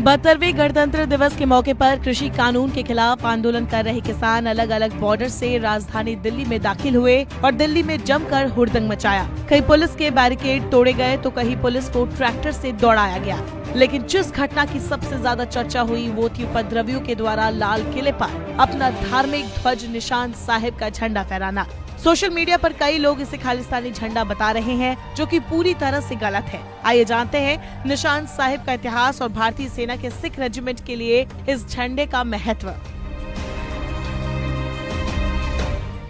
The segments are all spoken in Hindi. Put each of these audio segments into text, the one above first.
72वें गणतंत्र दिवस के मौके पर कृषि कानून के खिलाफ आंदोलन कर रहे किसान अलग अलग बॉर्डर से राजधानी दिल्ली में दाखिल हुए और दिल्ली में जमकर हुड़दंग मचाया। कहीं पुलिस के बैरिकेड तोड़े गए तो कहीं पुलिस को ट्रैक्टर से दौड़ाया गया। लेकिन जिस घटना की सबसे ज्यादा चर्चा हुई वो थी उपद्रवियों के द्वारा लाल किले पर अपना धार्मिक ध्वज निशान साहिब का झंडा फहराना। सोशल मीडिया पर कई लोग इसे खालिस्तानी झंडा बता रहे हैं, जो कि पूरी तरह से गलत है। आइए जानते हैं निशान साहिब का इतिहास और भारतीय सेना के सिख रेजिमेंट के लिए इस झंडे का महत्व।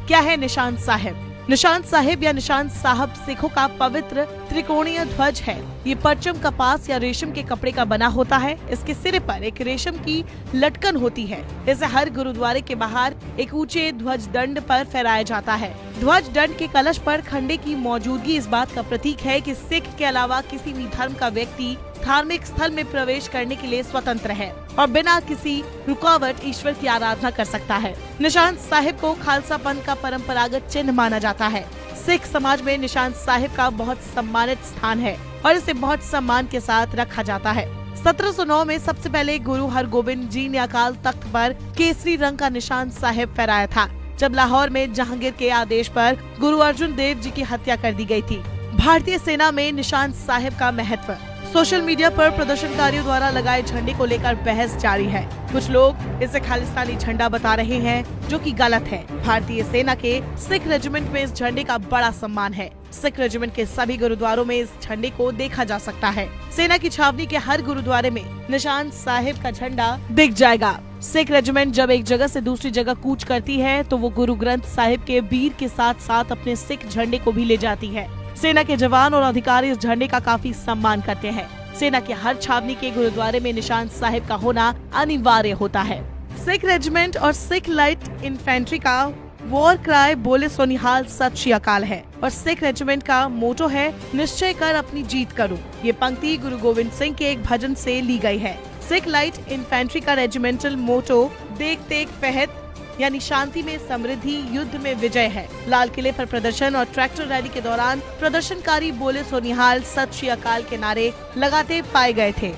क्या है निशान साहिब? निशान साहिब या निशान साहब सिखों का पवित्र त्रिकोणीय ध्वज है। ये परचम कपास या रेशम के कपड़े का बना होता है। इसके सिरे पर एक रेशम की लटकन होती है। इसे हर गुरुद्वारे के बाहर एक ऊंचे ध्वज दंड पर फहराया जाता है। ध्वज दंड के कलश पर खंडे की मौजूदगी इस बात का प्रतीक है कि सिख के अलावा किसी भी धर्म का व्यक्ति धार्मिक स्थल में प्रवेश करने के लिए स्वतंत्र है और बिना किसी रुकावट ईश्वर की आराधना कर सकता है। निशान साहिब को खालसा पंथ का परंपरागत चिन्ह माना जाता है। सिख समाज में निशान साहिब का बहुत सम्मानित स्थान है और इसे बहुत सम्मान के साथ रखा जाता है। 1709 में सबसे पहले गुरु हरगोबिंद जी ने अकाल तख्त पर केसरी रंग का निशान साहिब फहराया था, जब लाहौर में जहांगीर के आदेश पर गुरु अर्जुन देव जी की हत्या कर दी गई थी। भारतीय सेना में निशान साहिब का महत्व। सोशल मीडिया पर प्रदर्शनकारियों द्वारा लगाए झंडे को लेकर बहस जारी है। कुछ लोग इसे खालिस्तानी झंडा बता रहे हैं, जो कि गलत है। भारतीय सेना के सिख रेजिमेंट में इस झंडे का बड़ा सम्मान है। सिख रेजिमेंट के सभी गुरुद्वारों में इस झंडे को देखा जा सकता है। सेना की छावनी के हर गुरुद्वारे में निशान साहिब का झंडा दिख जाएगा। सिख रेजिमेंट जब एक जगह से दूसरी जगह कूच करती है तो वो गुरु ग्रंथ साहिब के बीर के साथ साथ अपने सिख झंडे को भी ले जाती है। सेना के जवान और अधिकारी इस झंडे का काफी सम्मान करते हैं। सेना के हर छावनी के गुरुद्वारे में निशान साहिब का होना अनिवार्य होता है। सिख रेजिमेंट और सिख लाइट इन्फेंट्री का वॉर क्राई बोले सोनिहाल सत श्री अकाल है और सिख रेजिमेंट का मोटो है निश्चय कर अपनी जीत करूं। ये पंक्ति गुरु गोविंद सिंह के एक भजन से ली गई है। सिख लाइट इन्फेंट्री का रेजिमेंटल मोटो देख तेग फहद यानी शांति में समृद्धि, युद्ध में विजय है। लाल किले पर प्रदर्शन और ट्रैक्टर रैली के दौरान प्रदर्शनकारी बोले सोनिहाल सत श्री अकाल के नारे लगाते पाए गए थे।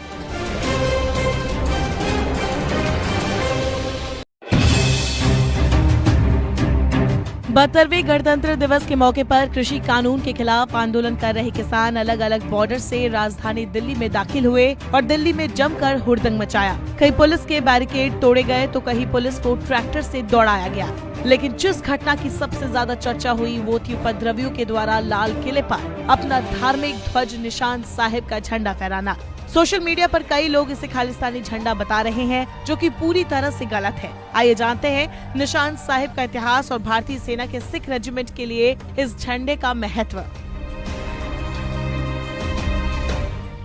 72वें गणतंत्र दिवस के मौके पर कृषि कानून के खिलाफ आंदोलन कर रहे किसान अलग अलग बॉर्डर से राजधानी दिल्ली में दाखिल हुए और दिल्ली में जमकर हुड़दंग मचाया। कहीं पुलिस के बैरिकेड तोड़े गए तो कहीं पुलिस को ट्रैक्टर से दौड़ाया गया। लेकिन जिस घटना की सबसे ज्यादा चर्चा हुई वो थी उपद्रवियों के द्वारा लाल किले पर अपना धार्मिक ध्वज निशान साहिब का झंडा फहराना। सोशल मीडिया पर कई लोग इसे खालिस्तानी झंडा बता रहे हैं, जो कि पूरी तरह से गलत है। आइए जानते हैं निशान साहिब का इतिहास और भारतीय सेना के सिख रेजिमेंट के लिए इस झंडे का महत्व।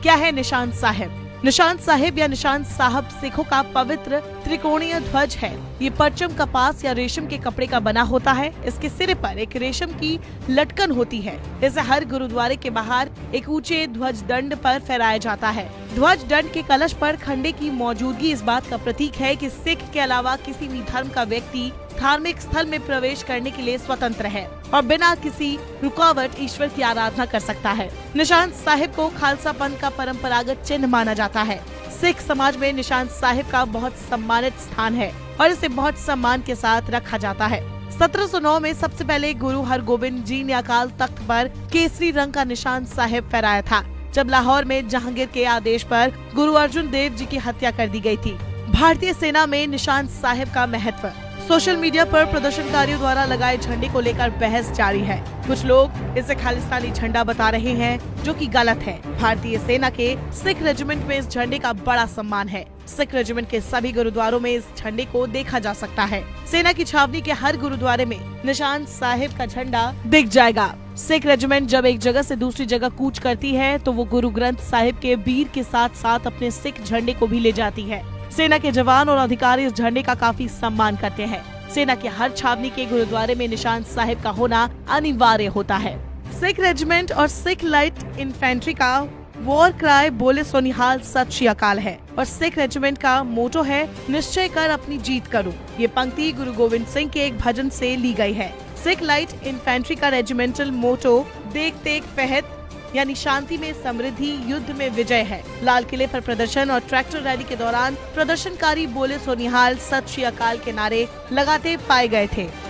क्या है निशान साहिब? निशान साहिब या निशान साहब सिखों का पवित्र त्रिकोणीय ध्वज है। ये परचम कपास या रेशम के कपड़े का बना होता है। इसके सिरे पर एक रेशम की लटकन होती है। इसे हर गुरुद्वारे के बाहर एक ऊंचे ध्वज दंड पर फहराया जाता है। ध्वज दंड के कलश पर खंडे की मौजूदगी इस बात का प्रतीक है कि सिख के अलावा किसी भी धर्म का व्यक्ति धार्मिक स्थल में प्रवेश करने के लिए स्वतंत्र है और बिना किसी रुकावट ईश्वर की आराधना कर सकता है। निशान साहिब को खालसा पंथ का परंपरागत चिन्ह माना जाता है। सिख समाज में निशान साहिब का बहुत सम्मानित स्थान है और इसे बहुत सम्मान के साथ रखा जाता है। 1709 में सबसे पहले गुरु हरगोबिंद जी ने अकाल तख्त पर केसरी रंग का निशान साहिब फहराया था, जब लाहौर में जहांगीर के आदेश पर गुरु अर्जुन देव जी की हत्या कर दी गई थी। भारतीय सेना में निशान साहिब का महत्व। सोशल मीडिया पर प्रदर्शनकारियों द्वारा लगाए झंडे को लेकर बहस जारी है। कुछ लोग इसे खालिस्तानी झंडा बता रहे हैं, जो कि गलत है। भारतीय सेना के सिख रेजिमेंट में इस झंडे का बड़ा सम्मान है। सिख रेजिमेंट के सभी गुरुद्वारों में इस झंडे को देखा जा सकता है। सेना की छावनी के हर गुरुद्वारे में निशान साहिब का झंडा दिख जाएगा। सिख रेजिमेंट जब एक जगह से दूसरी जगह कूच करती है तो वो गुरु ग्रंथ साहिब के बीर के साथ साथ अपने सिख झंडे को भी ले जाती है। सेना के जवान और अधिकारी इस झंडे का काफी सम्मान करते हैं। सेना के हर छावनी के गुरुद्वारे में निशान साहिब का होना अनिवार्य होता है। सिख रेजिमेंट और सिख लाइट इन्फेंट्री का वॉर क्राई बोले सोनिहाल सत श्री अकाल है और सिख रेजिमेंट का मोटो है निश्चय कर अपनी जीत करूं। ये पंक्ति गुरु गोविंद सिंह के एक भजन से ली गई है। सिख लाइट इन्फेंट्री का रेजिमेंटल मोटो देख तेग फहद यानी शांति में समृद्धि, युद्ध में विजय है। लाल किले पर प्रदर्शन और ट्रैक्टर रैली के दौरान प्रदर्शनकारी बोले सो निहाल, सत श्री अकाल के नारे लगाते पाए गए थे।